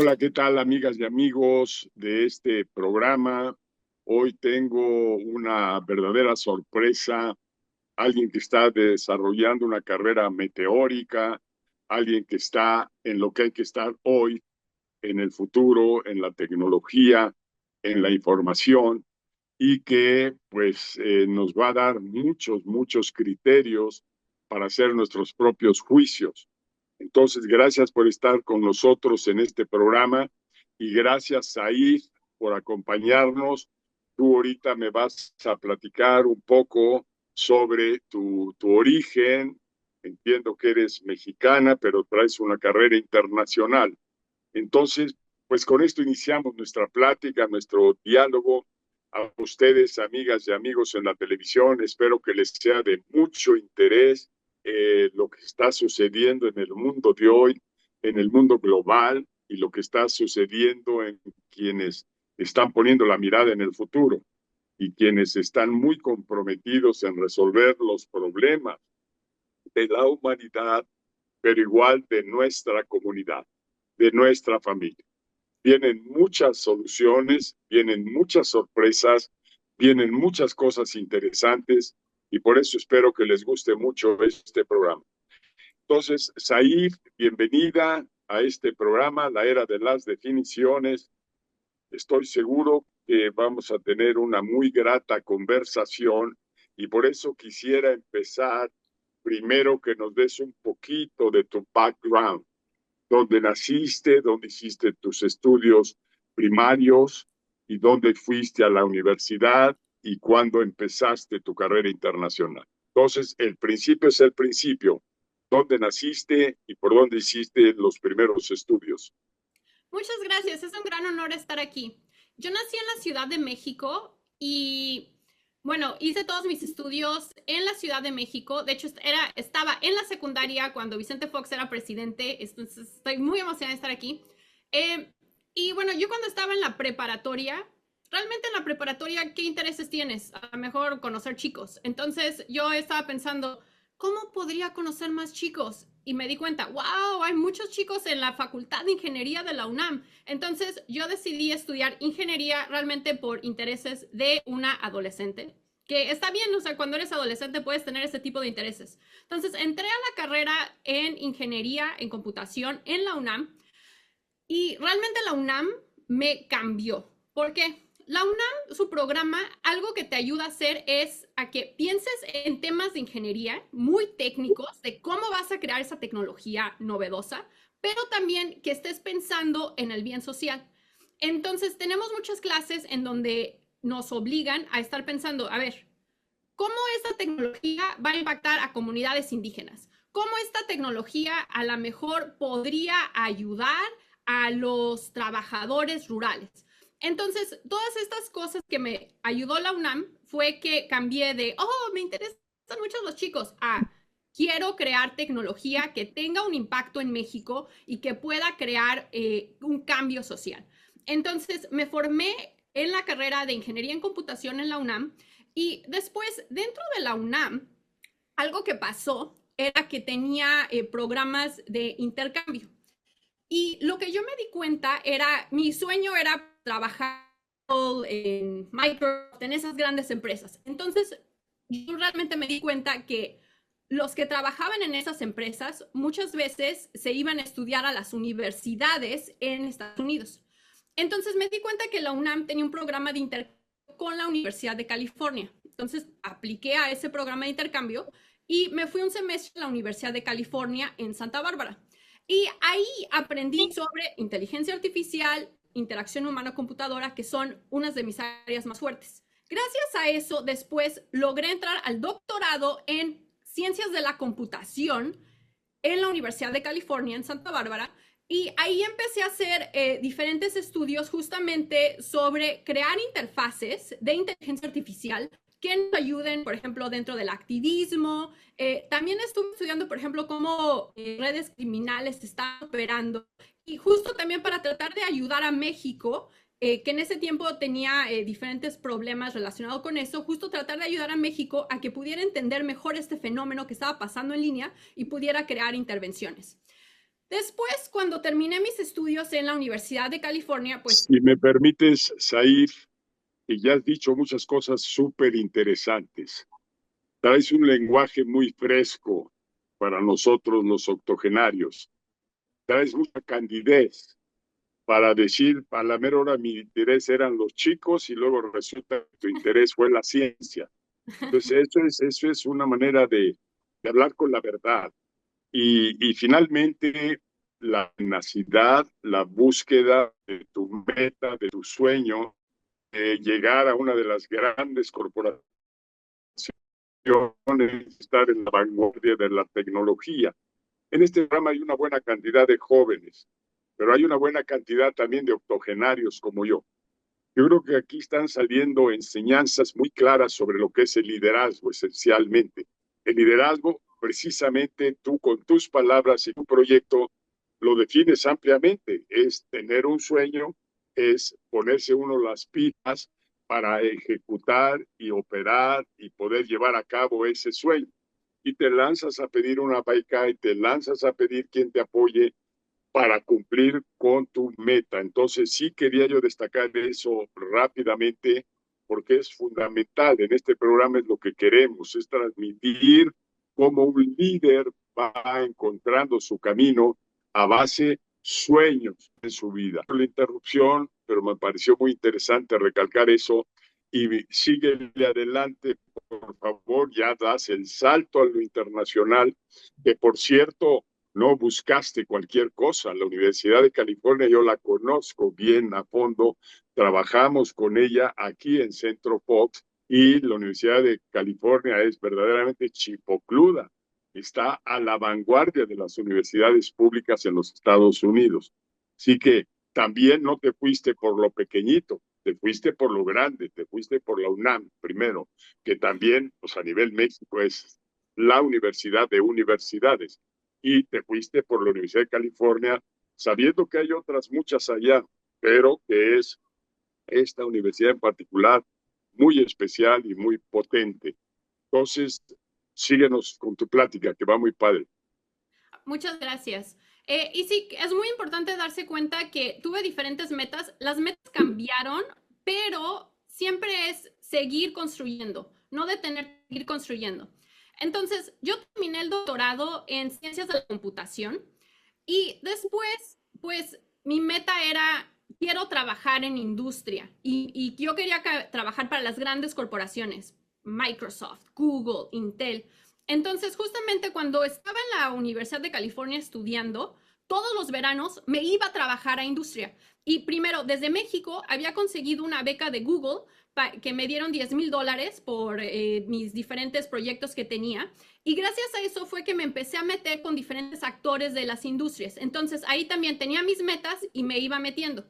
Hola, ¿qué tal, amigas y amigos de este programa? Hoy tengo una verdadera sorpresa, alguien que está desarrollando una carrera meteórica, alguien que está en lo que hay que estar hoy, en el futuro, en la tecnología, en la información, y que nos va a dar muchos criterios para hacer nuestros propios juicios. Entonces, gracias por estar con nosotros en este programa y gracias, Said, por acompañarnos. Tú ahorita me vas a platicar un poco sobre tu origen. Entiendo que eres mexicana, pero traes una carrera internacional. Entonces, pues con esto iniciamos nuestra plática, nuestro diálogo. A ustedes, amigas y amigos en la televisión, espero que les sea de mucho interés lo que está sucediendo en el mundo de hoy, en el mundo global y lo que está sucediendo en quienes están poniendo la mirada en el futuro y quienes están muy comprometidos en resolver los problemas de la humanidad, pero igual de nuestra comunidad, de nuestra familia. Vienen muchas soluciones, vienen muchas sorpresas, vienen muchas cosas interesantes y por eso espero que les guste mucho este programa. Entonces, Saif, bienvenida a este programa, La Era de las Definiciones. Estoy seguro que vamos a tener una muy grata conversación y por eso quisiera empezar primero que nos des un poquito de tu background, dónde naciste, dónde hiciste tus estudios primarios y dónde fuiste a la universidad y cuándo empezaste tu carrera internacional. Entonces, el principio es el principio. ¿Dónde naciste y por dónde hiciste los primeros estudios? Muchas gracias, es un gran honor estar aquí. Yo nací en la Ciudad de México y, bueno, hice todos mis estudios en la Ciudad de México. De hecho, estaba en la secundaria cuando Vicente Fox era presidente, entonces estoy muy emocionada de estar aquí. Eh, y bueno, yo cuando estaba en la preparatoria, realmente en la preparatoria, ¿qué intereses tienes? A lo mejor conocer chicos. Entonces yo estaba pensando, ¿cómo podría conocer más chicos? Y me di cuenta, wow, hay muchos chicos en la Facultad de Ingeniería de la UNAM. Entonces yo decidí estudiar ingeniería realmente por intereses de una adolescente. Que está bien, o sea, cuando eres adolescente puedes tener ese tipo de intereses. Entonces entré a la carrera en ingeniería en computación en la UNAM y realmente la UNAM me cambió. ¿Por qué? La UNAM, su programa, algo que te ayuda a hacer es a que pienses en temas de ingeniería muy técnicos, de cómo vas a crear esa tecnología novedosa, pero también que estés pensando en el bien social. Entonces, tenemos muchas clases en donde nos obligan a estar pensando, a ver, ¿cómo esta tecnología va a impactar a comunidades indígenas? ¿Cómo esta tecnología a lo mejor podría ayudar a los trabajadores rurales? Entonces, todas estas cosas que me ayudó la UNAM fue que cambié de, oh, me interesan mucho los chicos, a quiero crear tecnología que tenga un impacto en México y que pueda crear un cambio social. Entonces, me formé en la carrera de ingeniería en computación en la UNAM y después, dentro de la UNAM, algo que pasó era que tenía programas de intercambio. Y lo que yo me di cuenta era, mi sueño era trabajar en Microsoft, en esas grandes empresas. Entonces, yo realmente me di cuenta que los que trabajaban en esas empresas muchas veces se iban a estudiar a las universidades en Estados Unidos. Entonces me di cuenta que la UNAM tenía un programa de intercambio con la Universidad de California. Entonces apliqué a ese programa de intercambio y me fui un semestre a la Universidad de California en Santa Bárbara. Y ahí aprendí sobre inteligencia artificial, interacción humano-computadora, que son unas de mis áreas más fuertes. Gracias a eso, después logré entrar al doctorado en ciencias de la computación en la Universidad de California, en Santa Bárbara, y ahí empecé a hacer diferentes estudios justamente sobre crear interfaces de inteligencia artificial que nos ayuden, por ejemplo, dentro del activismo. También estuve estudiando, por ejemplo, cómo redes criminales están operando y justo también para tratar de ayudar a México, que en ese tiempo tenía diferentes problemas relacionados con eso, justo tratar de ayudar a México a que pudiera entender mejor este fenómeno que estaba pasando en línea y pudiera crear intervenciones. Después, cuando terminé mis estudios en la Universidad de California, pues Si me permites, Saif, y ya has dicho muchas cosas súper interesantes. Traes un lenguaje muy fresco para nosotros los octogenarios. Traes mucha candidez para decir, a la mera hora mi interés eran los chicos y luego resulta que tu interés fue la ciencia. Entonces, eso es una manera de hablar con la verdad. Y finalmente, la tenacidad, la búsqueda de tu meta, de tu sueño, de llegar a una de las grandes corporaciones, estar en la vanguardia de la tecnología. En este programa hay una buena cantidad de jóvenes, pero hay una buena cantidad también de octogenarios como yo. Yo creo que aquí están saliendo enseñanzas muy claras sobre lo que es el liderazgo, esencialmente. El liderazgo, precisamente tú con tus palabras y tu proyecto, lo defines ampliamente. Es tener un sueño, es ponerse uno las pilas para ejecutar y operar y poder llevar a cabo ese sueño. Y te lanzas a pedir una beca y te lanzas a pedir quien te apoye para cumplir con tu meta. Entonces, sí quería yo destacar eso rápidamente porque es fundamental. En este programa es lo que queremos, es transmitir cómo un líder va encontrando su camino a base sueños en su vida. La interrupción, pero me pareció muy interesante recalcar eso y síguele adelante, por favor, ya das el salto a lo internacional, que por cierto, no buscaste cualquier cosa. La Universidad de California yo la conozco bien a fondo, trabajamos con ella aquí en Centro Fox y la Universidad de California es verdaderamente chipocluda. Está a la vanguardia de las universidades públicas en los Estados Unidos. Así que también no te fuiste por lo pequeñito, te fuiste por lo grande, te fuiste por la UNAM primero, que también pues, a nivel México es la universidad de universidades y te fuiste por la Universidad de California, sabiendo que hay otras muchas allá, pero que es esta universidad en particular muy especial y muy potente. Entonces, síguenos con tu plática, que va muy padre. muchas gracias. Y sí, es muy importante darse cuenta que tuve diferentes metas, las metas cambiaron, pero siempre es seguir construyendo, no detener, seguir construyendo. Entonces, yo terminé el doctorado en ciencias de la computación y después, pues, mi meta era, quiero trabajar en industria y yo quería trabajar para las grandes corporaciones, Microsoft, Google, Intel. Entonces, justamente cuando estaba en la Universidad de California estudiando, todos los veranos me iba a trabajar a industria. Y primero, desde México, había conseguido una beca de Google que me dieron $10,000 por mis diferentes proyectos que tenía. Y gracias a eso fue que me empecé a meter con diferentes actores de las industrias. Entonces ahí también tenía mis metas y me iba metiendo.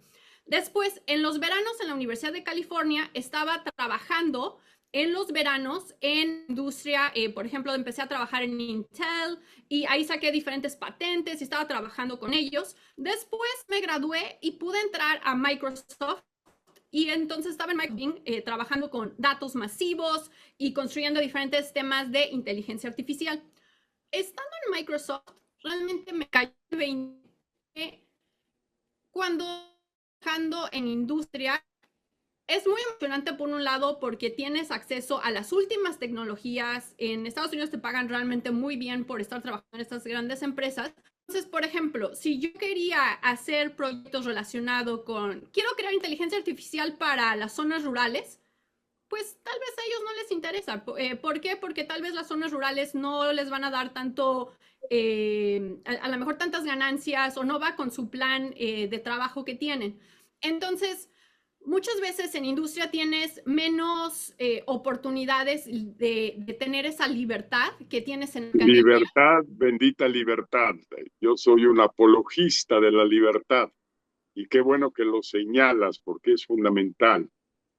Después, en los veranos en la Universidad de California, estaba trabajando en los veranos en industria, por ejemplo, empecé a trabajar en Intel y ahí saqué diferentes patentes y estaba trabajando con ellos. Después me gradué y pude entrar a Microsoft y entonces estaba en Microsoft trabajando con datos masivos y construyendo diferentes temas de inteligencia artificial. Estando en Microsoft, realmente me cayó el 20 cuando trabajando en industria. Es muy emocionante por un lado porque tienes acceso a las últimas tecnologías. En Estados Unidos te pagan realmente muy bien por estar trabajando en estas grandes empresas. Entonces, por ejemplo, si yo quería hacer proyectos relacionados con, quiero crear inteligencia artificial para las zonas rurales, pues tal vez a ellos no les interesa. ¿Por qué? Porque tal vez las zonas rurales no les van a dar tanto, a lo mejor tantas ganancias o no va con su plan de trabajo que tienen. Entonces, muchas veces en industria tienes menos oportunidades de tener esa libertad que tienes en academia. Libertad, bendita libertad. Yo soy un apologista de la libertad y qué bueno que lo señalas porque es fundamental.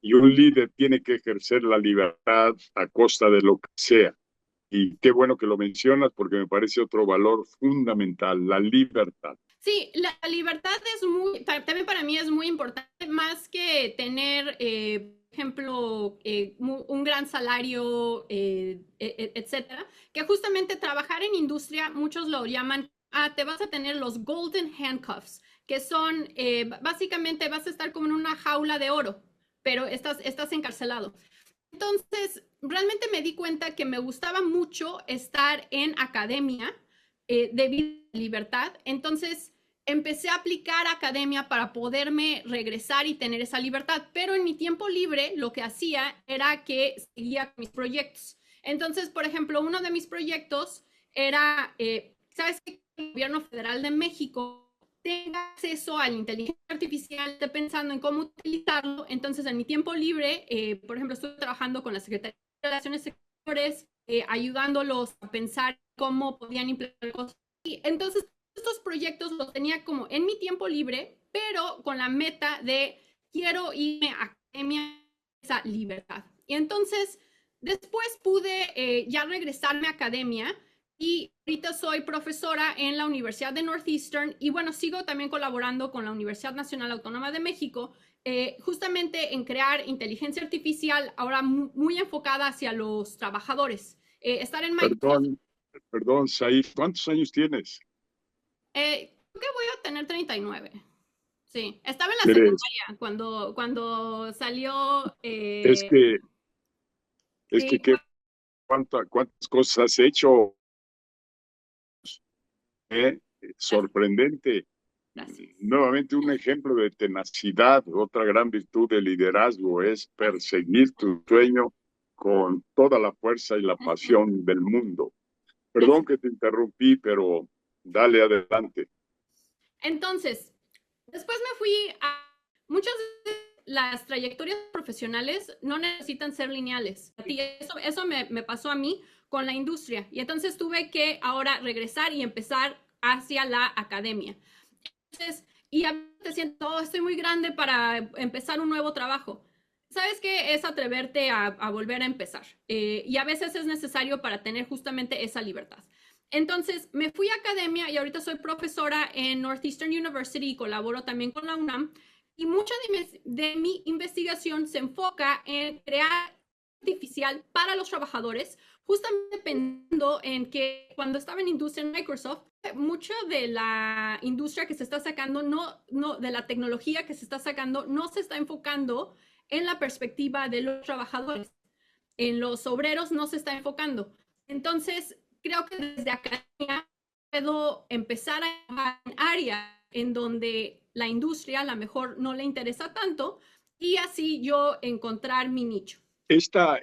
Y un líder tiene que ejercer la libertad a costa de lo que sea. Y qué bueno que lo mencionas porque me parece otro valor fundamental, la libertad. Sí, la libertad es muy, también para mí es muy importante, más que tener, por ejemplo, un gran salario, etcétera, que justamente trabajar en industria, muchos lo llaman te vas a tener los golden handcuffs, que son, básicamente vas a estar como en una jaula de oro, pero estás encarcelado. Entonces, realmente me di cuenta que me gustaba mucho estar en academia debido a libertad. Entonces, empecé a aplicar academia para poderme regresar y tener esa libertad. Pero en mi tiempo libre, lo que hacía era que seguía mis proyectos. Entonces, por ejemplo, uno de mis proyectos era, ¿sabes qué? El gobierno federal de México tenga acceso a la inteligencia artificial, esté pensando en cómo utilizarlo. Entonces, en mi tiempo libre, por ejemplo, estoy trabajando con la Secretaría de Relaciones Exteriores, ayudándolos a pensar cómo podían implementar cosas. Y entonces, estos proyectos los tenía como en mi tiempo libre, pero con la meta de quiero irme a academia, esa libertad. Y entonces, después pude ya regresarme a academia y ahorita soy profesora en la Universidad de Northeastern y bueno, sigo también colaborando con la Universidad Nacional Autónoma de México, justamente en crear inteligencia artificial ahora muy enfocada hacia los trabajadores. Estar en Microsoft. Perdón, Saif, ¿cuántos años tienes? Creo que voy a tener 39. Sí, estaba en la ¿Eres? secundaria cuando salió. Es que, es Sí, que, ¿qué, cuántas cosas has hecho? ¿Eh? Sorprendente. gracias. Nuevamente un ejemplo de tenacidad. Otra gran virtud del liderazgo es Gracias. perseguir tu sueño con toda la fuerza y la pasión del mundo. Perdón Gracias. que te interrumpí, pero dale adelante. Entonces, después me fui a muchas de las trayectorias profesionales no necesitan ser lineales. Eso me pasó a mí con la industria. Y entonces tuve que ahora regresar y empezar hacia la academia. Entonces, y a veces te siento, oh, estoy muy grande para empezar un nuevo trabajo. ¿Sabes qué? Es atreverte a volver a empezar. Y a veces es necesario para tener justamente esa libertad. Entonces, me fui a academia y ahorita soy profesora en Northeastern University y colaboro también con la UNAM. Y mucha de mi investigación se enfoca en crear artificial para los trabajadores, justamente pensando en que cuando estaba en industria en Microsoft, mucho de la industria que se está sacando, de la tecnología que se está sacando, no se está enfocando en la perspectiva de los trabajadores. En los obreros no se está enfocando. Entonces, creo que desde acá puedo empezar a trabajar en áreas en donde la industria a lo mejor no le interesa tanto y así yo encontrar mi nicho. Esta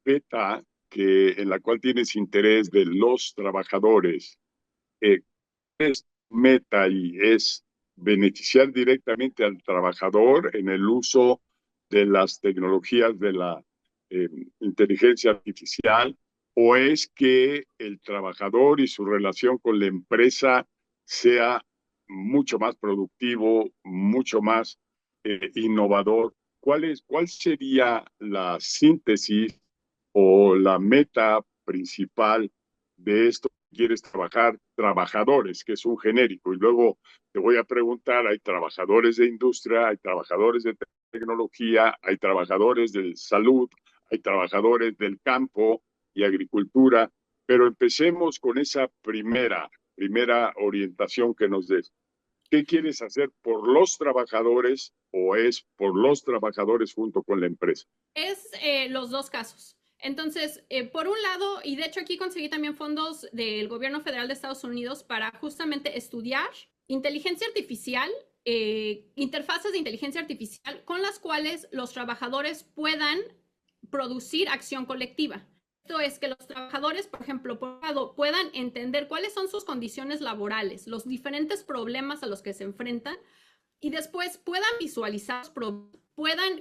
beta en la cual tienes interés de los trabajadores, es meta y es beneficiar directamente al trabajador en el uso de las tecnologías de la eh, inteligencia artificial, o es que el trabajador y su relación con la empresa sea mucho más productivo, mucho más innovador. ¿Cuál sería la síntesis o la meta principal de esto que quieres trabajar? Trabajadores, que es un genérico, y luego te voy a preguntar, hay trabajadores de industria, hay trabajadores de tecnología, hay trabajadores de salud, hay trabajadores del campo y agricultura, pero empecemos con esa primera orientación que nos des. ¿Qué quieres hacer por los trabajadores o es por los trabajadores junto con la empresa? Es los dos casos. Entonces, por un lado, y de hecho aquí conseguí también fondos del gobierno federal de Estados Unidos para justamente estudiar inteligencia artificial, interfaces de inteligencia artificial con las cuales los trabajadores puedan producir acción colectiva. Esto es que los trabajadores, por ejemplo, por un lado, puedan entender cuáles son sus condiciones laborales, los diferentes problemas a los que se enfrentan y después puedan visualizar, puedan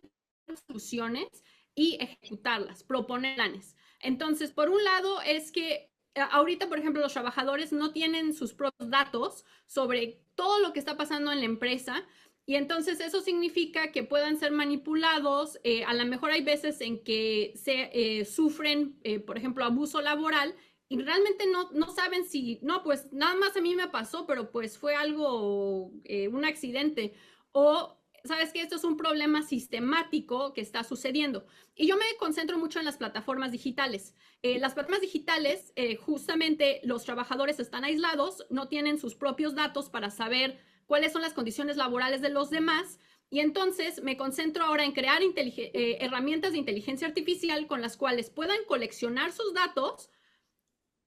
soluciones y ejecutarlas, proponer planes. Entonces, por un lado es que ahorita, por ejemplo, los trabajadores no tienen sus propios datos sobre todo lo que está pasando en la empresa y entonces eso significa que puedan ser manipulados. A lo mejor hay veces en que se sufren, por ejemplo, abuso laboral y realmente no saben si, no, pues nada más a mí me pasó, pero pues fue algo, un accidente. O sabes que esto es un problema sistemático que está sucediendo. Y yo me concentro mucho en las plataformas digitales. Las plataformas digitales, justamente los trabajadores están aislados, no tienen sus propios datos para saber cuáles son las condiciones laborales de los demás. Y entonces me concentro ahora en crear herramientas de inteligencia artificial con las cuales puedan coleccionar sus datos,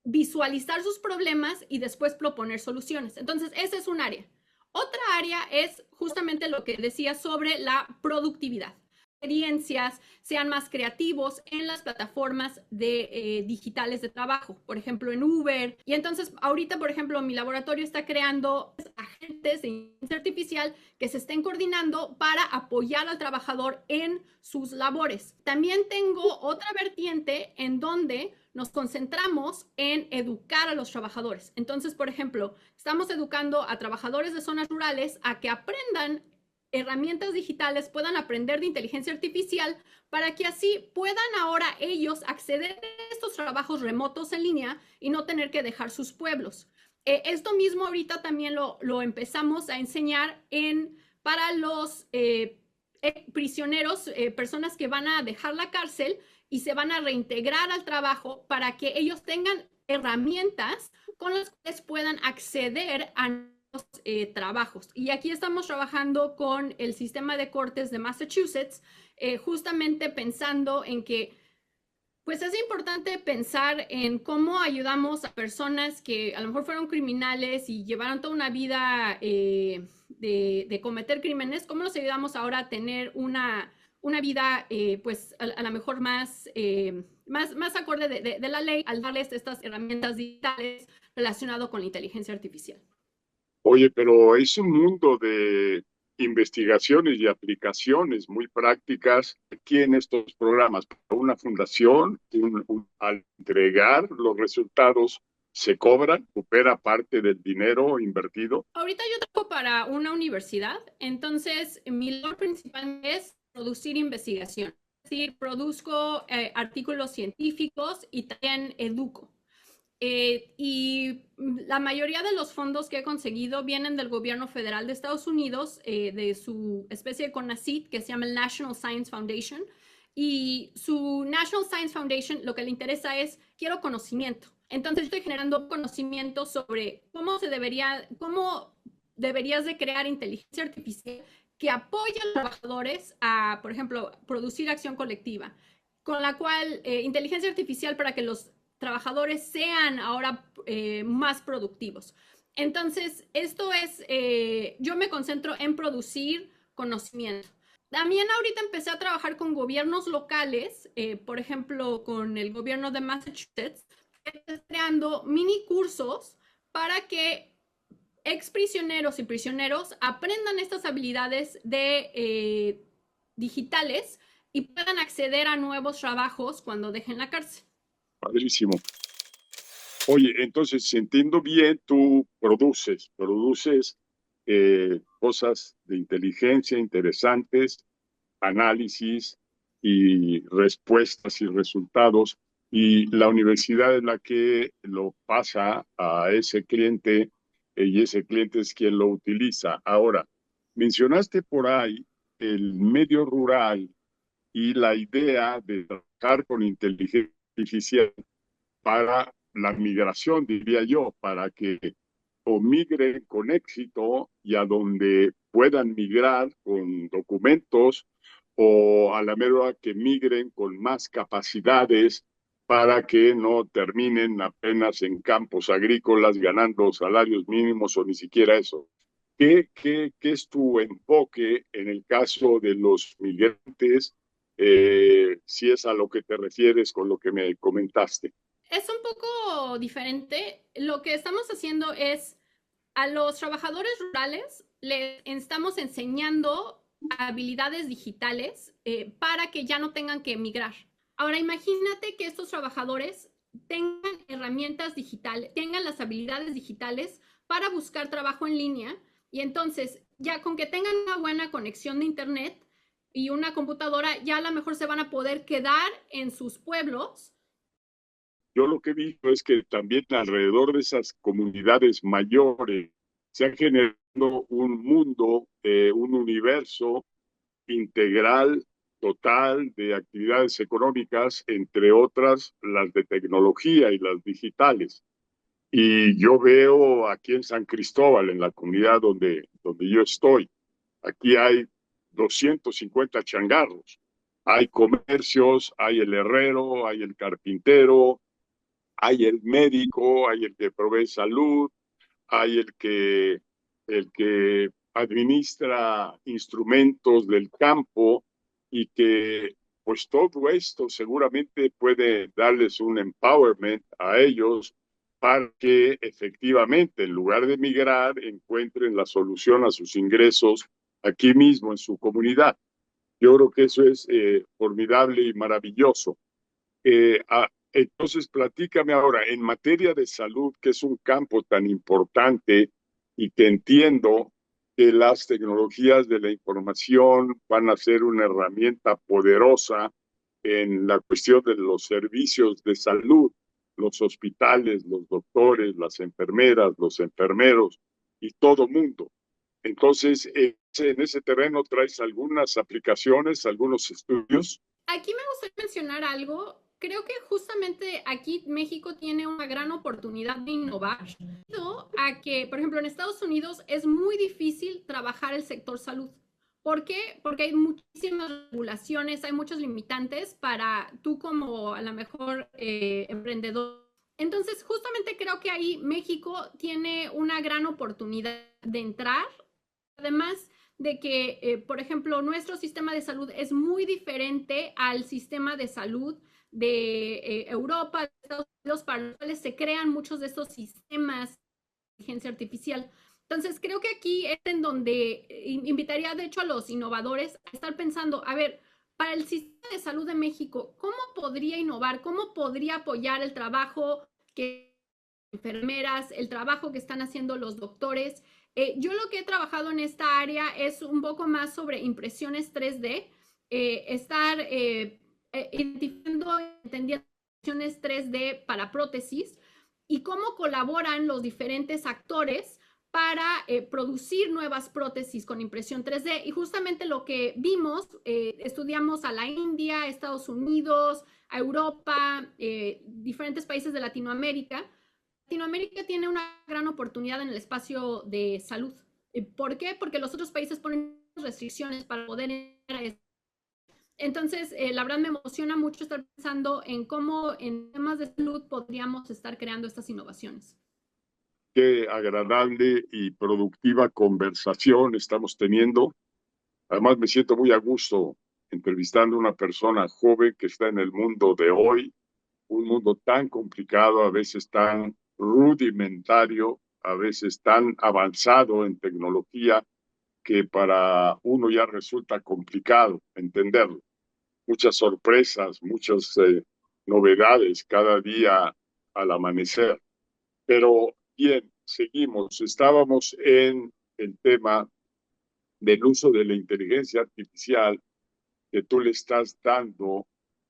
visualizar sus problemas y después proponer soluciones. Entonces, ese es un área. Otra área es justamente lo que decía sobre la productividad. Experiencias, sean más creativos en las plataformas digitales de trabajo, por ejemplo en Uber. Y entonces ahorita, por ejemplo, mi laboratorio está creando agentes de inteligencia artificial que se estén coordinando para apoyar al trabajador en sus labores. También tengo otra vertiente en donde nos concentramos en educar a los trabajadores. Entonces, por ejemplo, estamos educando a trabajadores de zonas rurales a que aprendan herramientas digitales, puedan aprender de inteligencia artificial para que así puedan ahora ellos acceder a estos trabajos remotos en línea y no tener que dejar sus pueblos. Esto mismo ahorita también lo empezamos a enseñar para los prisioneros, personas que van a dejar la cárcel y se van a reintegrar al trabajo para que ellos tengan herramientas con las cuales puedan acceder a trabajos. Y aquí estamos trabajando con el sistema de cortes de Massachusetts, justamente pensando en que pues es importante pensar en cómo ayudamos a personas que a lo mejor fueron criminales y llevaron toda una vida de cometer crímenes, cómo los ayudamos ahora a tener una vida pues a lo mejor más acorde de la ley al darles estas herramientas digitales relacionado con la inteligencia artificial. Oye, pero es un mundo de investigaciones y aplicaciones muy prácticas aquí en estos programas. Una fundación, al entregar los resultados, se cobran, recupera parte del dinero invertido. Ahorita yo trabajo para una universidad, entonces mi labor principal es producir investigación. Es decir, produzco artículos científicos y también educo. Y la mayoría de los fondos que he conseguido vienen del gobierno federal de Estados Unidos, de su especie de CONACYT, que se llama el National Science Foundation. Y su National Science Foundation lo que le interesa es, quiero conocimiento. Entonces estoy generando conocimiento sobre cómo deberías de crear inteligencia artificial que apoye a los trabajadores a, por ejemplo, producir acción colectiva, con la cual inteligencia artificial para que los trabajadores sean ahora más productivos. Entonces, yo me concentro en producir conocimiento. También ahorita empecé a trabajar con gobiernos locales, por ejemplo, con el gobierno de Massachusetts, creando mini cursos para que ex prisioneros y prisioneros aprendan estas habilidades digitales y puedan acceder a nuevos trabajos cuando dejen la cárcel. Padrísimo. Oye, entonces, si entiendo bien, tú produces cosas de inteligencia interesantes, análisis y respuestas y resultados, y la universidad es la que lo pasa a ese cliente y ese cliente es quien lo utiliza. Ahora, mencionaste por ahí el medio rural y la idea de trabajar con inteligencia artificial para la migración, diría yo, para que o migren con éxito y a donde puedan migrar con documentos o a la mera que migren con más capacidades para que no terminen apenas en campos agrícolas ganando salarios mínimos o ni siquiera eso. ¿Qué es tu enfoque en el caso de los migrantes, si es a lo que te refieres con lo que me comentaste? Es un poco diferente. Lo que estamos haciendo es a los trabajadores rurales les estamos enseñando habilidades digitales para que ya no tengan que emigrar. Ahora imagínate que estos trabajadores tengan herramientas digitales, tengan las habilidades digitales para buscar trabajo en línea y entonces ya con que tengan una buena conexión de internet y una computadora, ya a lo mejor se van a poder quedar en sus pueblos. Yo lo que he visto es que también alrededor de esas comunidades mayores se han generado un mundo, un universo integral, total de actividades económicas, entre otras las de tecnología y las digitales. Y yo veo aquí en San Cristóbal, en la comunidad donde yo estoy, aquí hay 250 changarros. Hay comercios, hay el herrero, hay el carpintero, hay el médico, hay el que provee salud, hay el que administra instrumentos del campo y que pues todo esto seguramente puede darles un empowerment a ellos para que efectivamente en lugar de emigrar encuentren la solución a sus ingresos aquí mismo en su comunidad. Yo creo que eso es formidable y maravilloso. Entonces, platícame ahora, en materia de salud, que es un campo tan importante y que entiendo que las tecnologías de la información van a ser una herramienta poderosa en la cuestión de los servicios de salud, los hospitales, los doctores, las enfermeras, los enfermeros y todo mundo. Entonces, en ese terreno traes algunas aplicaciones, algunos estudios. Aquí me gustaría mencionar algo. Creo que justamente aquí México tiene una gran oportunidad de innovar. A que, por ejemplo, en Estados Unidos es muy difícil trabajar el sector salud. ¿Por qué? Porque hay muchísimas regulaciones, hay muchos limitantes para tú como a lo mejor emprendedor. Entonces, justamente creo que ahí México tiene una gran oportunidad de entrar. Además de que, por ejemplo, nuestro sistema de salud es muy diferente al sistema de salud de Europa, de Estados Unidos, para los cuales se crean muchos de estos sistemas de inteligencia artificial. Entonces, creo que aquí es en donde invitaría, de hecho, a los innovadores a estar pensando, a ver, para el sistema de salud de México, ¿cómo podría innovar? ¿Cómo podría apoyar el trabajo que enfermeras, el trabajo que están haciendo los doctores? Yo lo que he trabajado en esta área es un poco más sobre impresiones 3D, estar identificando, entendiendo impresiones 3D para prótesis y cómo colaboran los diferentes actores para producir nuevas prótesis con impresión 3D. Y justamente lo que vimos, estudiamos a la India, a Estados Unidos, a Europa, diferentes países de Latinoamérica. Latinoamérica tiene una gran oportunidad en el espacio de salud. ¿Por qué? Porque los otros países ponen restricciones para poder entrar. Entonces, la verdad me emociona mucho estar pensando en cómo en temas de salud podríamos estar creando estas innovaciones. Qué agradable y productiva conversación estamos teniendo. Además, me siento muy a gusto entrevistando a una persona joven que está en el mundo de hoy, un mundo tan complicado, a veces tan rudimentario, a veces tan avanzado en tecnología que para uno ya resulta complicado entenderlo. Muchas sorpresas, muchas novedades cada día al amanecer. Pero bien, seguimos. Estábamos en el tema del uso de la inteligencia artificial que tú le estás dando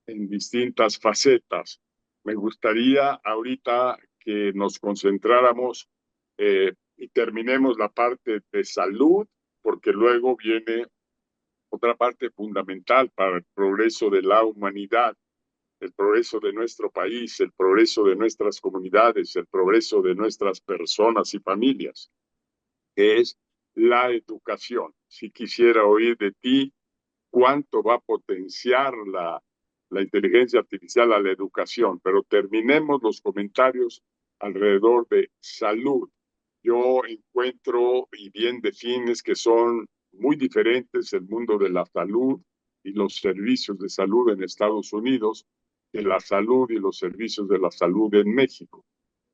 en distintas facetas. Me gustaría ahorita que nos concentráramos y terminemos la parte de salud, porque luego viene otra parte fundamental para el progreso de la humanidad, el progreso de nuestro país, el progreso de nuestras comunidades, el progreso de nuestras personas y familias, que es la educación. Si quisiera oír de ti, ¿cuánto va a potenciar la inteligencia artificial a la educación? Pero terminemos los comentarios alrededor de salud. Yo encuentro, y bien defines, que son muy diferentes el mundo de la salud y los servicios de salud en Estados Unidos que la salud y los servicios de la salud en México.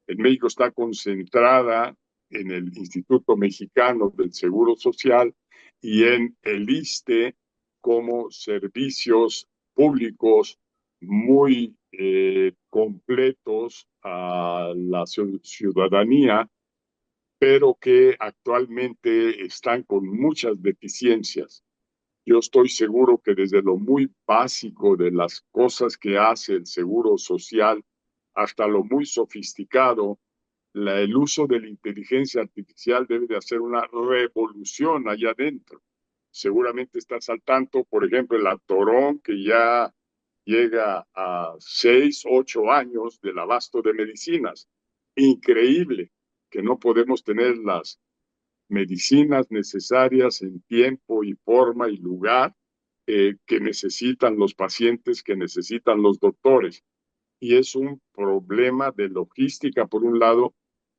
En México está concentrada en el Instituto Mexicano del Seguro Social y en el ISSSTE como servicios públicos muy completos a la ciudadanía, pero que actualmente están con muchas deficiencias. Yo estoy seguro que desde lo muy básico de las cosas que hace el Seguro Social hasta lo muy sofisticado, el uso de la inteligencia artificial debe de hacer una revolución allá adentro. Seguramente estás al tanto, por ejemplo, el Atorón, que ya llega a 6, 8 años del abasto de medicinas. Increíble que no podemos tener las medicinas necesarias en tiempo y forma y lugar que necesitan los pacientes, que necesitan los doctores. Y es un problema de logística por un lado,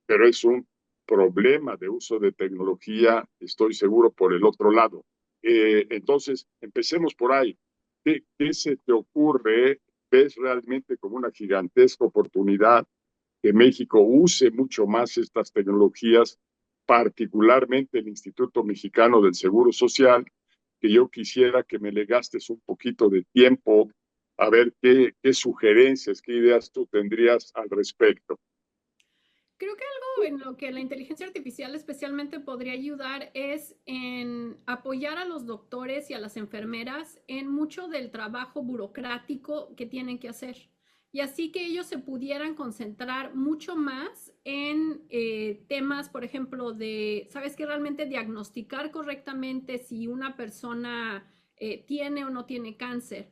pero es un problema de uso de tecnología, estoy seguro, por el otro lado. Entonces, empecemos por ahí. ¿Qué se te ocurre? ¿Ves realmente como una gigantesca oportunidad que México use mucho más estas tecnologías, particularmente el Instituto Mexicano del Seguro Social, que yo quisiera que me legastes un poquito de tiempo a ver qué sugerencias, qué ideas tú tendrías al respecto? Creo que algo en lo que la inteligencia artificial especialmente podría ayudar es en apoyar a los doctores y a las enfermeras en mucho del trabajo burocrático que tienen que hacer. Y así que ellos se pudieran concentrar mucho más en temas, por ejemplo, de, ¿sabes qué? Realmente diagnosticar correctamente si una persona tiene o no tiene cáncer.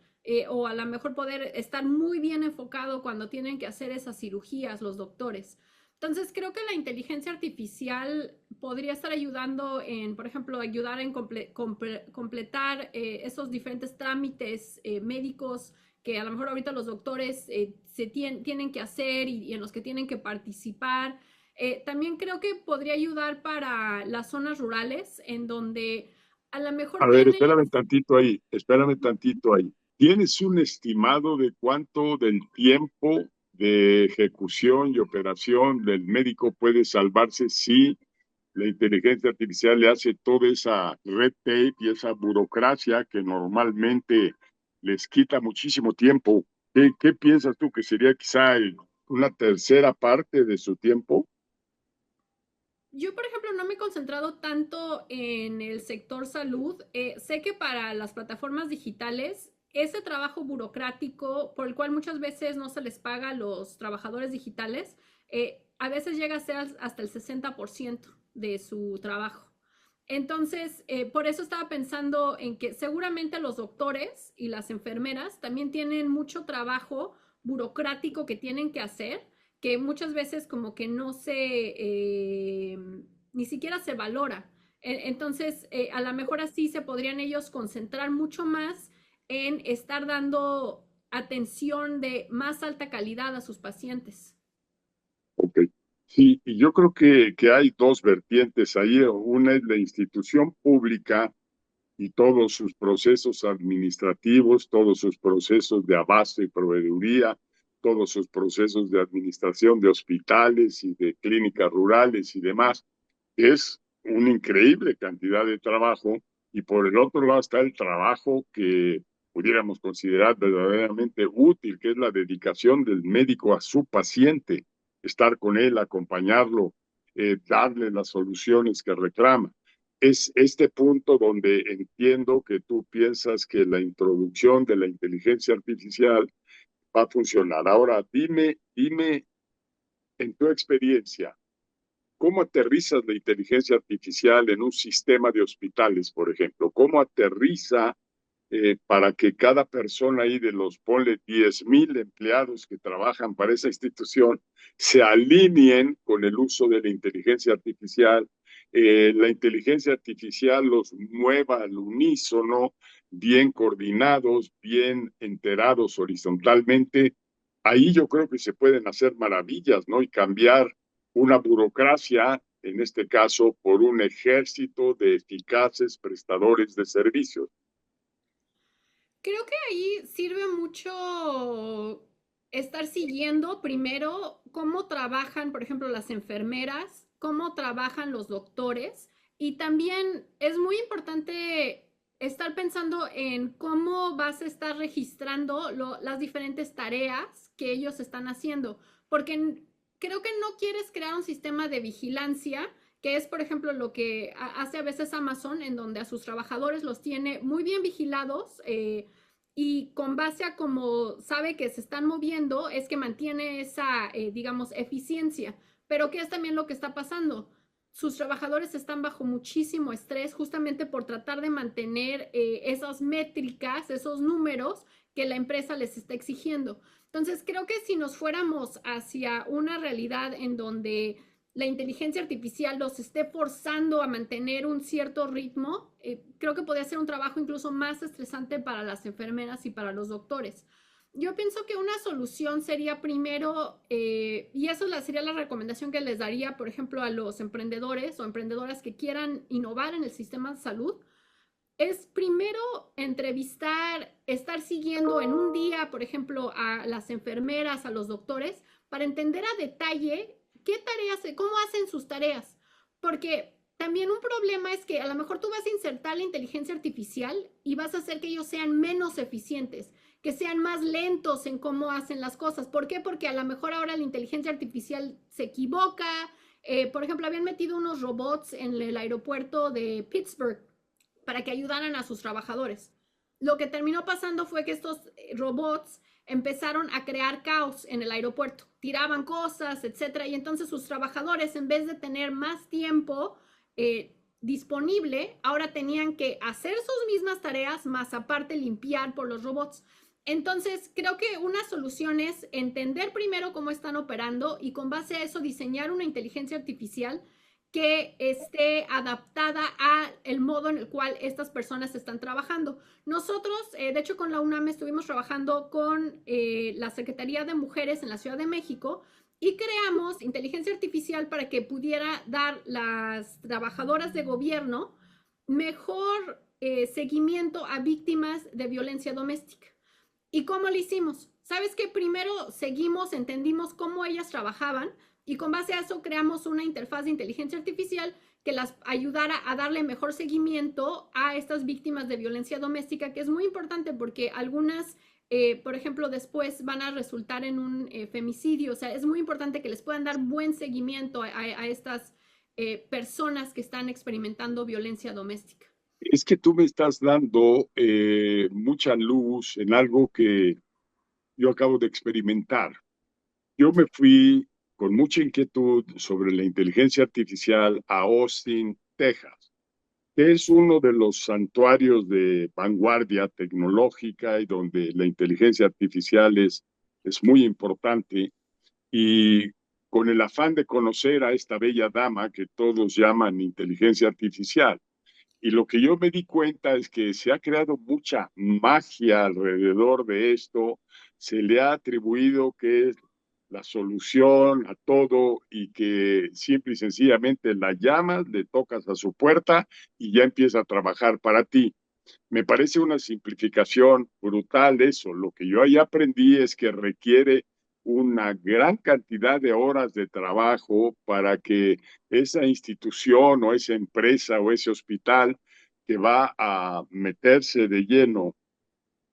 O a lo mejor poder estar muy bien enfocado cuando tienen que hacer esas cirugías los doctores. Entonces, creo que la inteligencia artificial podría estar ayudando en, por ejemplo, ayudar en completar esos diferentes trámites médicos que a lo mejor ahorita los doctores tienen que hacer y en los que tienen que participar. También creo que podría ayudar para las zonas rurales en donde a lo A mejor ver, tienen... espérame tantito ahí. ¿Tienes un estimado de cuánto del tiempo de ejecución y operación del médico puede salvarse si la inteligencia artificial le hace toda esa red tape y esa burocracia que normalmente les quita muchísimo tiempo? ¿Qué piensas tú que sería quizá una tercera parte de su tiempo? Yo, por ejemplo, no me he concentrado tanto en el sector salud. Sé que para las plataformas digitales, ese trabajo burocrático por el cual muchas veces no se les paga a los trabajadores digitales, a veces llega a ser hasta el 60% de su trabajo. Entonces, por eso estaba pensando en que seguramente los doctores y las enfermeras también tienen mucho trabajo burocrático que tienen que hacer, que muchas veces como que no se, ni siquiera se valora. Entonces, a lo mejor así se podrían ellos concentrar mucho más en estar dando atención de más alta calidad a sus pacientes. Ok. Sí, y yo creo que hay dos vertientes ahí. Una es la institución pública y todos sus procesos administrativos, todos sus procesos de abasto y proveeduría, todos sus procesos de administración de hospitales y de clínicas rurales y demás. Es una increíble cantidad de trabajo y por el otro lado está el trabajo que pudiéramos considerar verdaderamente útil, que es la dedicación del médico a su paciente, estar con él, acompañarlo, darle las soluciones que reclama. Es este punto donde entiendo que tú piensas que la introducción de la inteligencia artificial va a funcionar. Ahora, dime en tu experiencia, ¿cómo aterrizas la inteligencia artificial en un sistema de hospitales, por ejemplo? ¿Cómo aterriza para que cada persona ahí de los, ponle 10,000 empleados que trabajan para esa institución, se alineen con el uso de la inteligencia artificial los mueva al unísono, bien coordinados, bien enterados horizontalmente? Ahí yo creo que se pueden hacer maravillas, ¿no? Y cambiar una burocracia, en este caso, por un ejército de eficaces prestadores de servicios. Creo que ahí sirve mucho estar siguiendo primero cómo trabajan, por ejemplo, las enfermeras, cómo trabajan los doctores y también es muy importante estar pensando en cómo vas a estar registrando las diferentes tareas que ellos están haciendo, porque creo que no quieres crear un sistema de vigilancia que es, por ejemplo, lo que hace a veces Amazon, en donde a sus trabajadores los tiene muy bien vigilados y con base a cómo sabe que se están moviendo, es que mantiene esa, digamos, eficiencia. Pero ¿qué es también lo que está pasando? Sus trabajadores están bajo muchísimo estrés justamente por tratar de mantener esas métricas, esos números que la empresa les está exigiendo. Entonces, creo que si nos fuéramos hacia una realidad en donde la inteligencia artificial los esté forzando a mantener un cierto ritmo, creo que podría ser un trabajo incluso más estresante para las enfermeras y para los doctores. Yo pienso que una solución sería primero, y eso sería la recomendación que les daría, por ejemplo, a los emprendedores o emprendedoras que quieran innovar en el sistema de salud, es primero entrevistar, estar siguiendo en un día, por ejemplo, a las enfermeras, a los doctores, para entender a detalle qué tareas, cómo hacen sus tareas. Porque también un problema es que a lo mejor tú vas a insertar la inteligencia artificial y vas a hacer que ellos sean menos eficientes, que sean más lentos en cómo hacen las cosas. ¿Por qué? Porque a lo mejor ahora la inteligencia artificial se equivoca. Por ejemplo, habían metido unos robots en el aeropuerto de Pittsburgh para que ayudaran a sus trabajadores. Lo que terminó pasando fue que estos robots empezaron a crear caos en el aeropuerto, tiraban cosas, etcétera, y entonces sus trabajadores, en vez de tener más tiempo disponible, ahora tenían que hacer sus mismas tareas, más aparte limpiar por los robots. Entonces, creo que una solución es entender primero cómo están operando y con base a eso diseñar una inteligencia artificial que esté adaptada al modo en el cual estas personas están trabajando. Nosotros, de hecho, con la UNAM estuvimos trabajando con la Secretaría de Mujeres en la Ciudad de México y creamos inteligencia artificial para que pudiera dar las trabajadoras de gobierno mejor seguimiento a víctimas de violencia doméstica. ¿Y cómo lo hicimos? ¿Sabes qué? Primero seguimos, entendimos cómo ellas trabajaban y con base a eso creamos una interfaz de inteligencia artificial que las ayudara a darle mejor seguimiento a estas víctimas de violencia doméstica, que es muy importante porque algunas, por ejemplo, después van a resultar en un femicidio. O sea, es muy importante que les puedan dar buen seguimiento a estas personas que están experimentando violencia doméstica. Es que tú me estás dando mucha luz en algo que yo acabo de experimentar. Yo me fui con mucha inquietud sobre la inteligencia artificial a Austin, Texas, que es uno de los santuarios de vanguardia tecnológica y donde la inteligencia artificial es muy importante. Y con el afán de conocer a esta bella dama que todos llaman inteligencia artificial. Y lo que yo me di cuenta es que se ha creado mucha magia alrededor de esto, se le ha atribuido que es la solución a todo y que simple y sencillamente la llamas, le tocas a su puerta y ya empieza a trabajar para ti. Me parece una simplificación brutal eso. Lo que yo ahí aprendí es que requiere una gran cantidad de horas de trabajo para que esa institución o esa empresa o ese hospital que va a meterse de lleno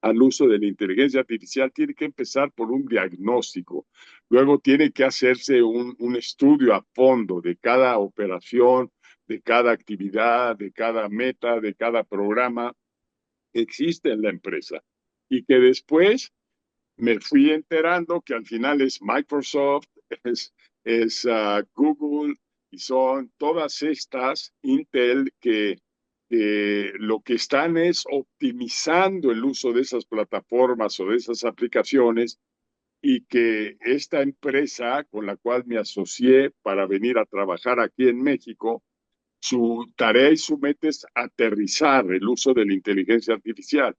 al uso de la inteligencia artificial tiene que empezar por un diagnóstico. Luego tiene que hacerse un estudio a fondo de cada operación, de cada actividad, de cada meta, de cada programa que existe en la empresa. Y que después me fui enterando que al final es Microsoft, es Google y son todas estas Intel que lo que están es optimizando el uso de esas plataformas o de esas aplicaciones y que esta empresa con la cual me asocié para venir a trabajar aquí en México, su tarea y su meta es aterrizar el uso de la inteligencia artificial.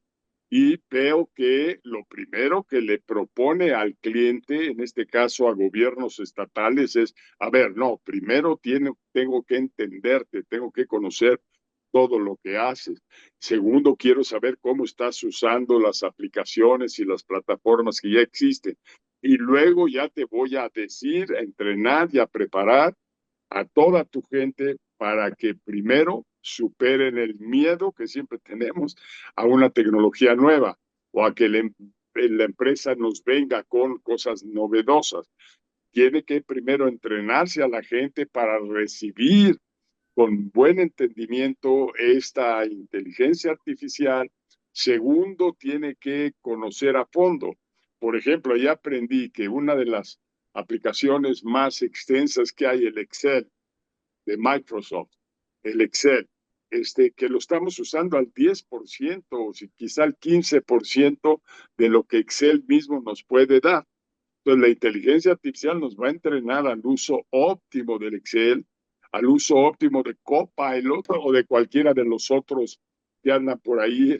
Y veo que lo primero que le propone al cliente, en este caso a gobiernos estatales, es, a ver, no, primero tengo que entenderte, tengo que conocer todo lo que haces. Segundo, quiero saber cómo estás usando las aplicaciones y las plataformas que ya existen. Y luego ya te voy a decir, a entrenar y a preparar a toda tu gente para que primero superen el miedo que siempre tenemos a una tecnología nueva o a que la empresa nos venga con cosas novedosas. Tiene que primero entrenarse a la gente para recibir con buen entendimiento esta inteligencia artificial. Segundo, tiene que conocer a fondo. Por ejemplo, ya aprendí que una de las aplicaciones más extensas que hay, el Excel de Microsoft, el Excel, que lo estamos usando al 10% o si quizá al 15% de lo que Excel mismo nos puede dar. Entonces, la inteligencia artificial nos va a entrenar al uso óptimo del Excel, al uso óptimo de Copilot o de cualquiera de los otros que andan por ahí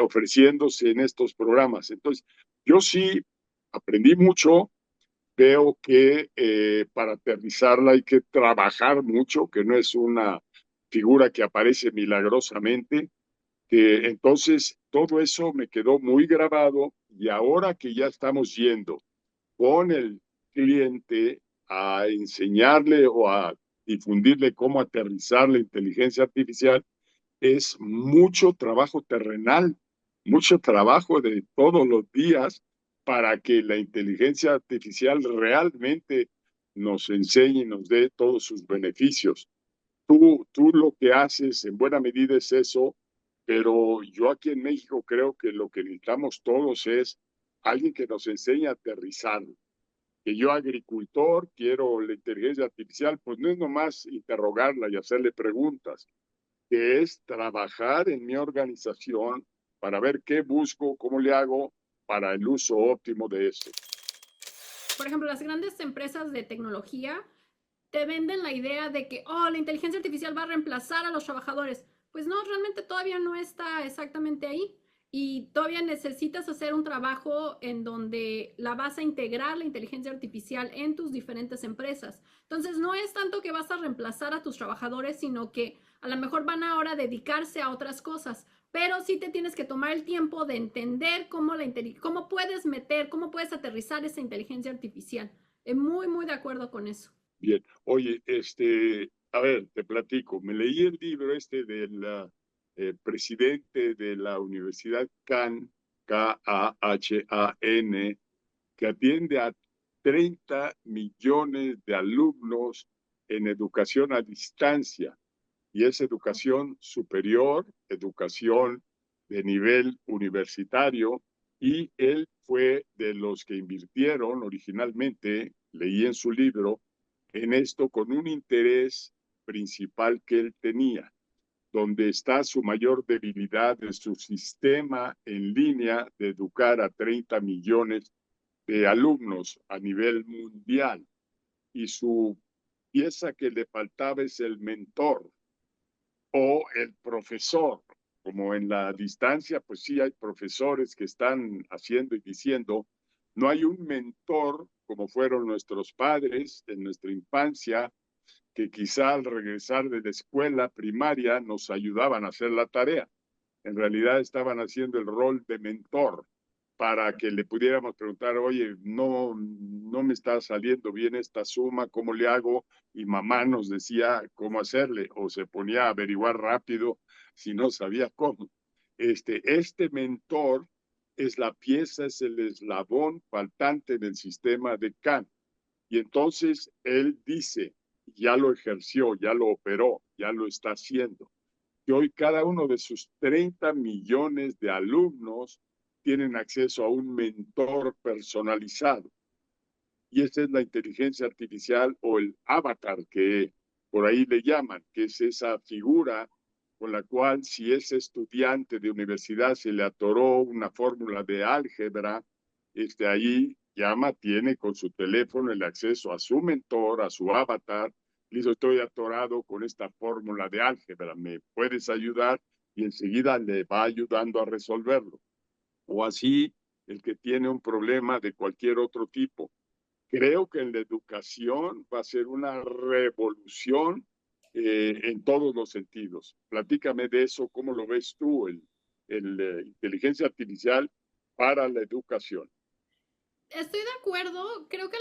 ofreciéndose en estos programas. Entonces, yo sí aprendí mucho, veo que para aterrizarla hay que trabajar mucho, que no es una figura que aparece milagrosamente, que entonces todo eso me quedó muy grabado y ahora que ya estamos yendo con el cliente a enseñarle o a difundirle cómo aterrizar la inteligencia artificial, es mucho trabajo terrenal, mucho trabajo de todos los días para que la inteligencia artificial realmente nos enseñe y nos dé todos sus beneficios. Tú lo que haces en buena medida es eso, pero yo aquí en México creo que lo que necesitamos todos es alguien que nos enseñe a aterrizar. Que yo, agricultor, quiero la inteligencia artificial, pues no es nomás interrogarla y hacerle preguntas, que es trabajar en mi organización para ver qué busco, cómo le hago para el uso óptimo de eso. Por ejemplo, las grandes empresas de tecnología te venden la idea de que, oh, la inteligencia artificial va a reemplazar a los trabajadores. Pues no, realmente todavía no está exactamente ahí. Y todavía necesitas hacer un trabajo en donde la vas a integrar la inteligencia artificial en tus diferentes empresas. Entonces, no es tanto que vas a reemplazar a tus trabajadores, sino que a lo mejor van ahora a dedicarse a otras cosas. Pero sí te tienes que tomar el tiempo de entender cómo puedes meter, cómo puedes aterrizar esa inteligencia artificial. Muy, muy de acuerdo con eso. Bien, oye, a ver, te platico, me leí el libro del presidente de la Universidad Khan, Khan, que atiende a 30 millones de alumnos en educación a distancia, y es educación superior, educación de nivel universitario, y él fue de los que invirtieron originalmente, leí en su libro, en esto con un interés principal que él tenía, donde está su mayor debilidad en su sistema en línea de educar a 30 millones de alumnos a nivel mundial. Y su pieza que le faltaba es el mentor o el profesor. Como en la distancia, pues sí hay profesores que están haciendo y diciendo, no hay un mentor como fueron nuestros padres en nuestra infancia, que quizá al regresar de la escuela primaria nos ayudaban a hacer la tarea. En realidad estaban haciendo el rol de mentor para que le pudiéramos preguntar, oye, no me está saliendo bien esta suma, ¿cómo le hago? Y mamá nos decía cómo hacerle, o se ponía a averiguar rápido si no sabía cómo. Este mentor es la pieza, es el eslabón faltante del sistema de Kant. Y entonces él dice, ya lo ejerció, ya lo operó, ya lo está haciendo, que hoy cada uno de sus 30 millones de alumnos tienen acceso a un mentor personalizado. Y esa es la inteligencia artificial o el avatar que por ahí le llaman, que es esa figura con la cual si ese estudiante de universidad se le atoró una fórmula de álgebra, ahí llama, tiene con su teléfono el acceso a su mentor, a su avatar, y dice, estoy atorado con esta fórmula de álgebra, ¿me puedes ayudar? Y enseguida le va ayudando a resolverlo. O así, el que tiene un problema de cualquier otro tipo. Creo que en la educación va a ser una revolución en todos los sentidos. Platícame de eso, ¿cómo lo ves tú, inteligencia artificial para la educación? Estoy de acuerdo, creo que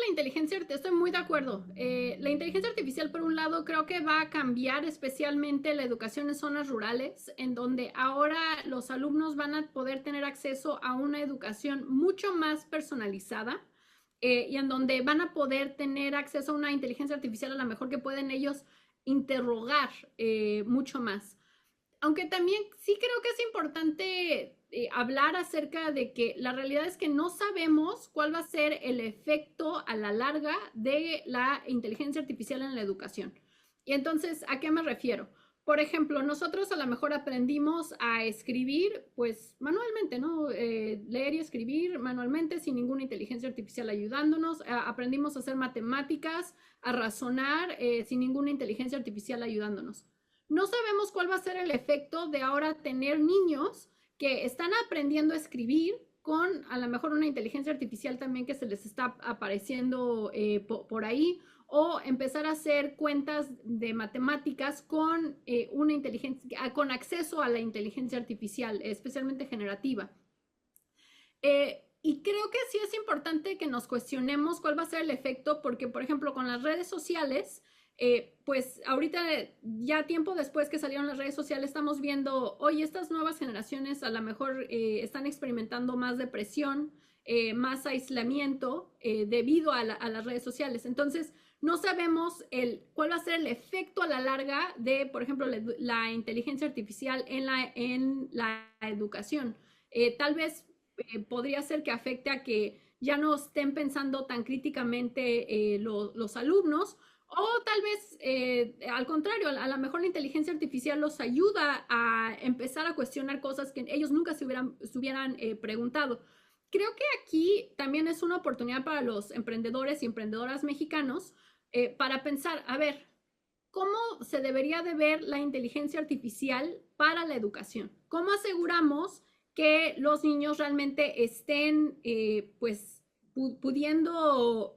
estoy muy de acuerdo. La inteligencia artificial, por un lado, creo que va a cambiar especialmente la educación en zonas rurales, en donde ahora los alumnos van a poder tener acceso a una educación mucho más personalizada y en donde van a poder tener acceso a una inteligencia artificial a lo mejor que pueden ellos interrogar mucho más. Aunque también sí creo que es importante hablar acerca de que la realidad es que no sabemos cuál va a ser el efecto a la larga de la inteligencia artificial en la educación. Y entonces, ¿a qué me refiero? Por ejemplo, nosotros a lo mejor aprendimos a escribir, pues manualmente, ¿no? Leer y escribir manualmente sin ninguna inteligencia artificial ayudándonos. Aprendimos a hacer matemáticas, a razonar sin ninguna inteligencia artificial ayudándonos. No sabemos cuál va a ser el efecto de ahora tener niños que están aprendiendo a escribir con a lo mejor una inteligencia artificial también que se les está apareciendo por ahí, o empezar a hacer cuentas de matemáticas con una inteligencia, con acceso a la inteligencia artificial, especialmente generativa. Y creo que sí es importante que nos cuestionemos cuál va a ser el efecto, porque, por ejemplo, con las redes sociales, pues ahorita, ya tiempo después que salieron las redes sociales, estamos viendo, oye, estas nuevas generaciones a lo mejor están experimentando más depresión, más aislamiento debido a las redes sociales. Entonces, no sabemos cuál va a ser el efecto a la larga de, por ejemplo, la inteligencia artificial en la educación. Tal vez podría ser que afecte a que ya no estén pensando tan críticamente los alumnos, o tal vez al contrario, a lo mejor la inteligencia artificial los ayuda a empezar a cuestionar cosas que ellos nunca se hubieran preguntado. Creo que aquí también es una oportunidad para los emprendedores y emprendedoras mexicanos para pensar, a ver, ¿cómo se debería de ver la inteligencia artificial para la educación? ¿Cómo aseguramos que los niños realmente estén pues pudiendo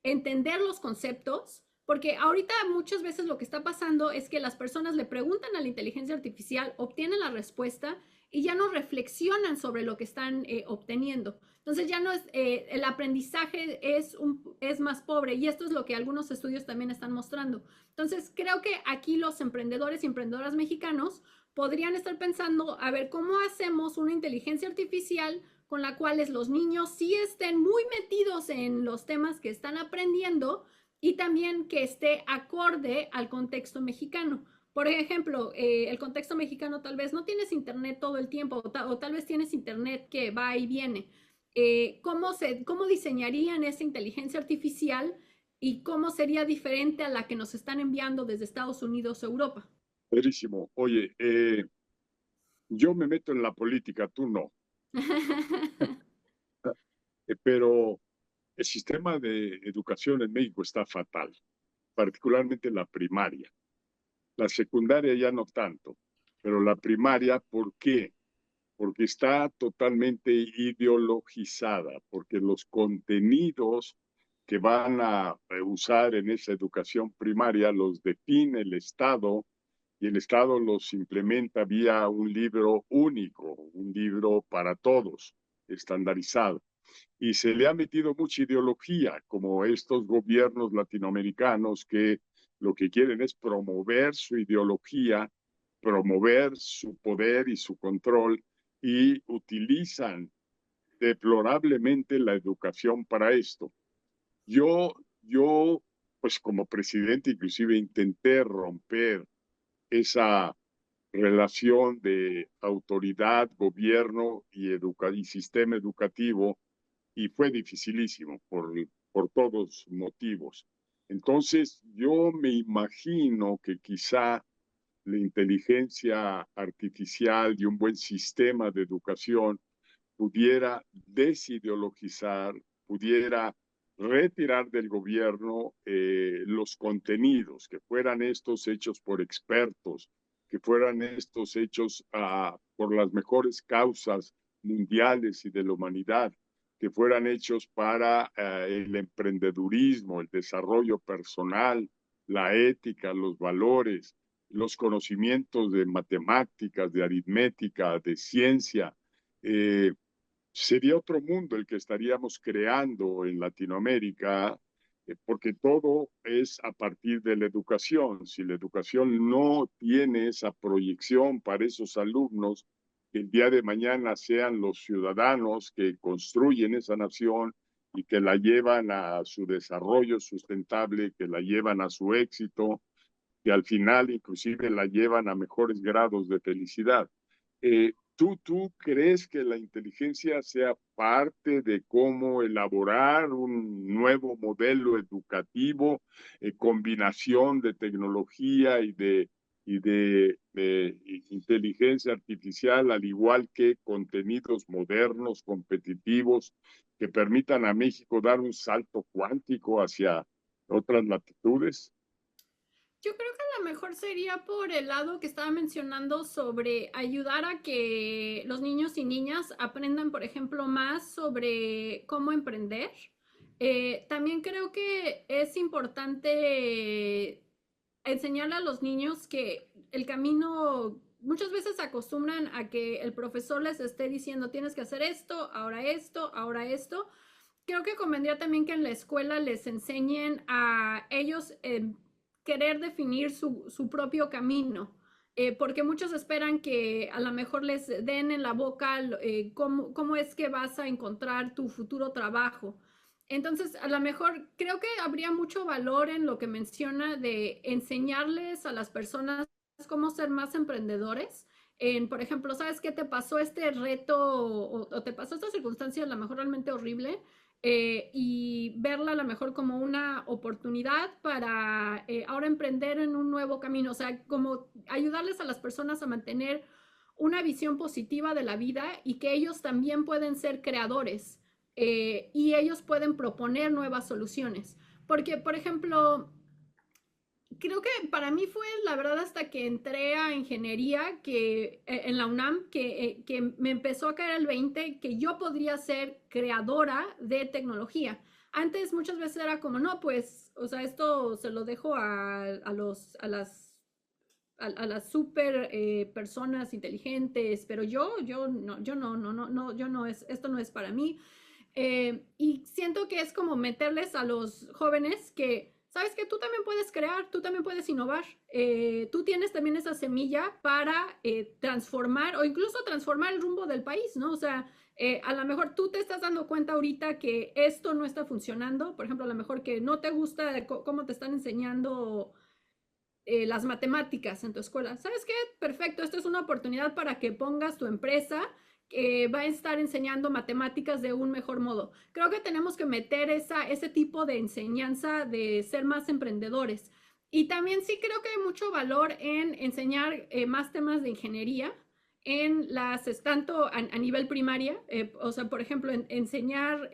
entender los conceptos? Porque ahorita muchas veces lo que está pasando es que las personas le preguntan a la inteligencia artificial, obtienen la respuesta y ya no reflexionan sobre lo que están obteniendo. Entonces ya no es, el aprendizaje es más pobre, y esto es lo que algunos estudios también están mostrando. Entonces creo que aquí los emprendedores y emprendedoras mexicanos podrían estar pensando, a ver, ¿cómo hacemos una inteligencia artificial con la cual los niños sí estén muy metidos en los temas que están aprendiendo y también que esté acorde al contexto mexicano? Por ejemplo, el contexto mexicano tal vez no tienes internet todo el tiempo, o tal vez tienes internet que va y viene. ¿Cómo diseñarían esa inteligencia artificial y cómo sería diferente a la que nos están enviando desde Estados Unidos o Europa? Verísimo. Oye, yo me meto en la política, tú no. Pero el sistema de educación en México está fatal, particularmente la primaria. La secundaria ya no tanto, pero la primaria, ¿por qué? Porque está totalmente ideologizada, porque los contenidos que van a usar en esa educación primaria los define el Estado, y el Estado los implementa vía un libro único, un libro para todos, estandarizado. Y se le ha metido mucha ideología, como estos gobiernos latinoamericanos que lo que quieren es promover su ideología, promover su poder y su control, y utilizan deplorablemente la educación para esto. Yo, pues como presidente inclusive intenté romper esa relación de autoridad, gobierno y sistema educativo, y fue dificilísimo por todos motivos. Entonces, yo me imagino que quizá la inteligencia artificial y un buen sistema de educación pudiera desideologizar, pudiera retirar del gobierno los contenidos, que fueran estos hechos por expertos, que fueran estos hechos por las mejores causas mundiales y de la humanidad, que fueran hechos para el emprendedurismo, el desarrollo personal, la ética, los valores, los conocimientos de matemáticas, de aritmética, de ciencia. Eh, Sería otro mundo el que estaríamos creando en Latinoamérica, porque todo es a partir de la educación. Si la educación no tiene esa proyección para esos alumnos, que el día de mañana sean los ciudadanos que construyen esa nación y que la llevan a su desarrollo sustentable, que la llevan a su éxito, que al final inclusive la llevan a mejores grados de felicidad. ¿Tú crees que la inteligencia sea parte de cómo elaborar un nuevo modelo educativo, combinación de tecnología y de inteligencia artificial, al igual que contenidos modernos, competitivos, que permitan a México dar un salto cuántico hacia otras latitudes? Yo creo que a lo mejor sería por el lado que estaba mencionando sobre ayudar a que los niños y niñas aprendan, por ejemplo, más sobre cómo emprender. También creo que es importante enseñarle a los niños que el camino, muchas veces se acostumbran a que el profesor les esté diciendo, tienes que hacer esto, ahora esto, ahora esto. Creo que convendría también que en la escuela les enseñen a ellos querer definir su propio camino. Porque muchos esperan que a lo mejor les den en la boca cómo es que vas a encontrar tu futuro trabajo. Entonces, a lo mejor creo que habría mucho valor en lo que menciona de enseñarles a las personas cómo ser más emprendedores. Por ejemplo, ¿sabes qué te pasó este reto o te pasó esta circunstancia a lo mejor realmente horrible? Y verla a lo mejor como una oportunidad para ahora emprender en un nuevo camino, o sea, como ayudarles a las personas a mantener una visión positiva de la vida y que ellos también pueden ser creadores y ellos pueden proponer nuevas soluciones. Porque, por ejemplo, creo que para mí fue la verdad hasta que entré a ingeniería que en la UNAM que me empezó a caer el 20 que yo podría ser creadora de tecnología. Antes muchas veces era como, no, pues, o sea, esto se lo dejo a las super personas inteligentes, pero yo no, yo no es, esto no es para mí. Y siento que es como meterles a los jóvenes que, sabes que tú también puedes crear, tú también puedes innovar, tú tienes también esa semilla para transformar o incluso transformar el rumbo del país, ¿no? O sea, a lo mejor tú te estás dando cuenta ahorita que esto no está funcionando, por ejemplo, a lo mejor que no te gusta cómo te están enseñando las matemáticas en tu escuela. ¿Sabes qué? Perfecto, esta es una oportunidad para que pongas tu empresa que va a estar enseñando matemáticas de un mejor modo. Creo que tenemos que meter ese tipo de enseñanza de ser más emprendedores. Y también sí creo que hay mucho valor en enseñar más temas de ingeniería tanto a nivel primaria, o sea, por ejemplo, enseñar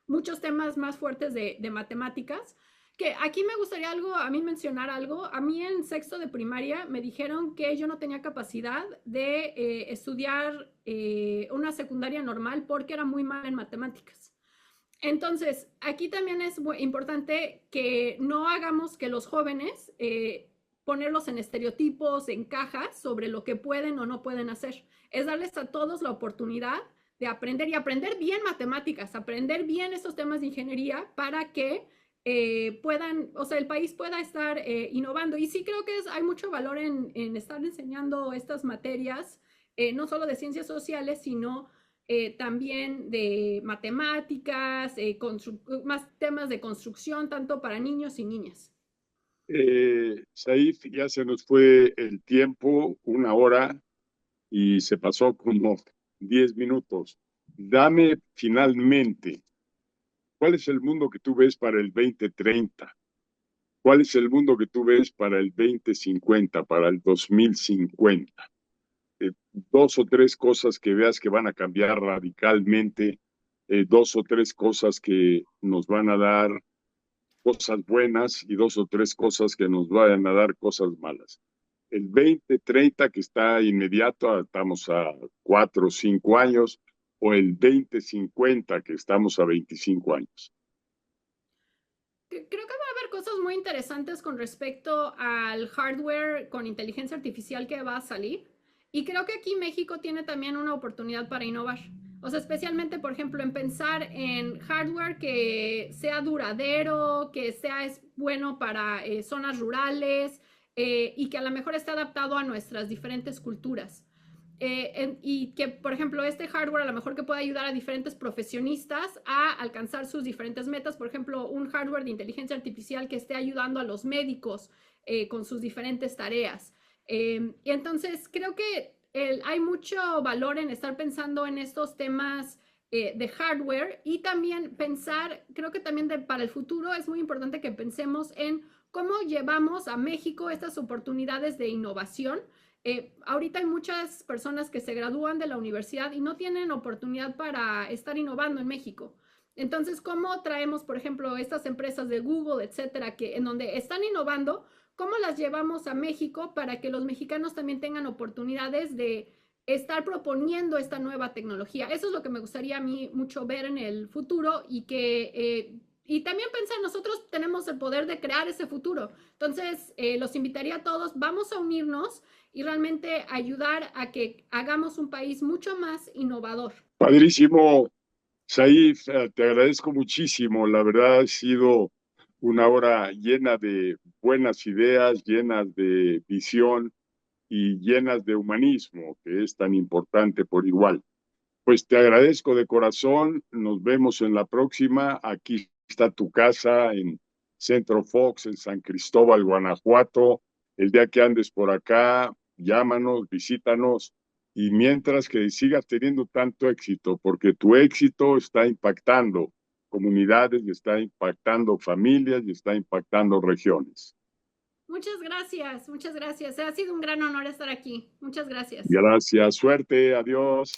muchos temas más fuertes de matemáticas, que aquí me gustaría a mí mencionar algo. A mí en sexto de primaria me dijeron que yo no tenía capacidad de estudiar una secundaria normal porque era muy mala en matemáticas. Entonces, aquí también es importante que no hagamos que los jóvenes ponerlos en estereotipos, en cajas sobre lo que pueden o no pueden hacer. Es darles a todos la oportunidad de aprender y aprender bien matemáticas, aprender bien esos temas de ingeniería para que puedan, o sea, el país pueda estar innovando. Y sí creo que hay mucho valor en estar enseñando estas materias, no solo de ciencias sociales, sino también de matemáticas, más temas de construcción, tanto para niños y niñas. Saif, ya se nos fue el tiempo, 1 hora, y se pasó como 10 minutos. Dame finalmente, ¿cuál es el mundo que tú ves para el 2030? ¿Cuál es el mundo que tú ves para el 2050, para el 2050? Dos o tres cosas que veas que van a cambiar radicalmente, dos o tres cosas que nos van a dar cosas buenas y dos o tres cosas que nos vayan a dar cosas malas. El 2030 que está inmediato, estamos a 4 o 5 años, o el 2050 que estamos a 25 años. Creo que va a haber cosas muy interesantes con respecto al hardware con inteligencia artificial que va a salir. Y creo que aquí México tiene también una oportunidad para innovar. O sea, especialmente, por ejemplo, en pensar en hardware que sea duradero, que sea bueno para zonas rurales y que a lo mejor esté adaptado a nuestras diferentes culturas. Y que, por ejemplo, este hardware a lo mejor que puede ayudar a diferentes profesionistas a alcanzar sus diferentes metas. Por ejemplo, un hardware de inteligencia artificial que esté ayudando a los médicos con sus diferentes tareas. Y entonces creo que hay mucho valor en estar pensando en estos temas de hardware y también pensar, creo que también para el futuro es muy importante que pensemos en cómo llevamos a México estas oportunidades de innovación. Ahorita hay muchas personas que se gradúan de la universidad y no tienen oportunidad para estar innovando en México. Entonces, ¿cómo traemos, por ejemplo, estas empresas de Google, etcétera, que en donde están innovando, cómo las llevamos a México para que los mexicanos también tengan oportunidades de estar proponiendo esta nueva tecnología? Eso es lo que me gustaría a mí mucho ver en el futuro y también pensar, nosotros tenemos el poder de crear ese futuro. Entonces, los invitaría a todos, vamos a unirnos y realmente ayudar a que hagamos un país mucho más innovador. Padrísimo, Saif, te agradezco muchísimo. La verdad ha sido una hora llena de buenas ideas, llenas de visión y llenas de humanismo, que es tan importante por igual. Pues te agradezco de corazón. Nos vemos en la próxima. Aquí está tu casa en Centro Fox, en San Cristóbal, Guanajuato. El día que andes por acá, llámanos, visítanos. Y mientras que sigas teniendo tanto éxito, porque tu éxito está impactando comunidades, y está impactando familias y está impactando regiones. Muchas gracias, muchas gracias. Ha sido un gran honor estar aquí. Muchas gracias. Gracias, suerte, adiós.